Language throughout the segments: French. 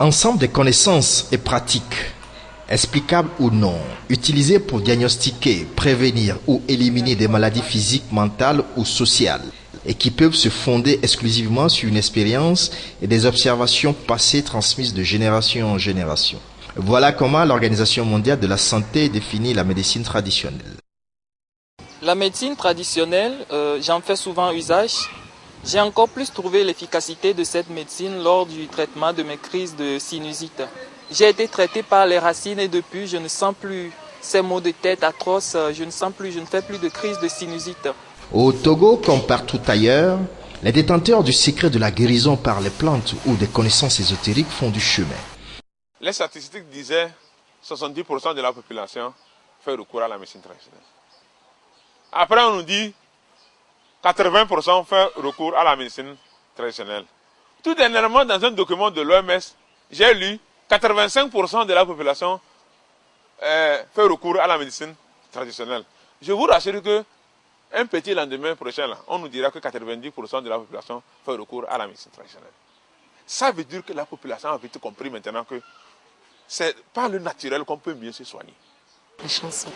Ensemble de connaissances et pratiques, explicables ou non, utilisées pour diagnostiquer, prévenir ou éliminer des maladies physiques, mentales ou sociales, et qui peuvent se fonder exclusivement sur une expérience et des observations passées transmises de génération en génération. Voilà comment l'Organisation mondiale de la santé définit la médecine traditionnelle. La médecine traditionnelle, j'en fais souvent usage. J'ai encore plus trouvé l'efficacité de cette médecine lors du traitement de mes crises de sinusite. J'ai été traité par les racines et depuis, je ne sens plus ces maux de tête atroces, je ne fais plus de crise de sinusite. Au Togo, comme partout ailleurs, les détenteurs du secret de la guérison par les plantes ou des connaissances ésotériques font du chemin. Les statistiques disaient que 70% de la population fait recours à la médecine traditionnelle. Après, on nous dit 80% fait recours à la médecine traditionnelle. Tout dernièrement, dans un document de l'OMS, j'ai lu 85% de la population fait recours à la médecine traditionnelle. Je vous rassure que un petit lendemain prochain, là, on nous dira que 90% de la population fait recours à la médecine traditionnelle. Ça veut dire que la population a vite compris maintenant que c'est par le naturel qu'on peut mieux se soigner.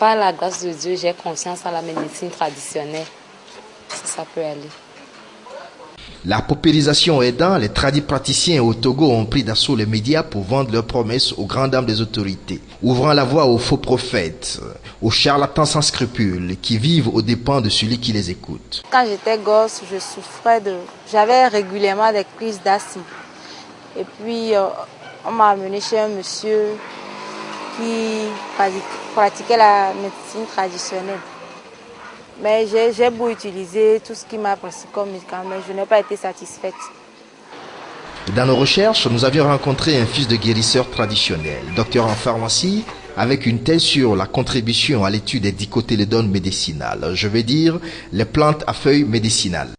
Par la grâce de Dieu, j'ai confiance à la médecine traditionnelle. Si ça peut aller. La paupérisation aidant, les tradipraticiens au Togo ont pris d'assaut les médias pour vendre leurs promesses aux grandes dames des autorités, ouvrant la voie aux faux prophètes, aux charlatans sans scrupules qui vivent aux dépens de celui qui les écoute. Quand j'étais gosse, j'avais régulièrement des crises d'asthme. Et puis, on m'a amené chez un monsieur qui pratiquait la médecine traditionnelle. Mais j'ai beau utiliser tout ce qui m'a prescrit comme médicament, mais je n'ai pas été satisfaite. Dans nos recherches, nous avions rencontré un fils de guérisseur traditionnel, docteur en pharmacie, avec une thèse sur la contribution à l'étude des dicotylédones médicinales, je veux dire les plantes à feuilles médicinales.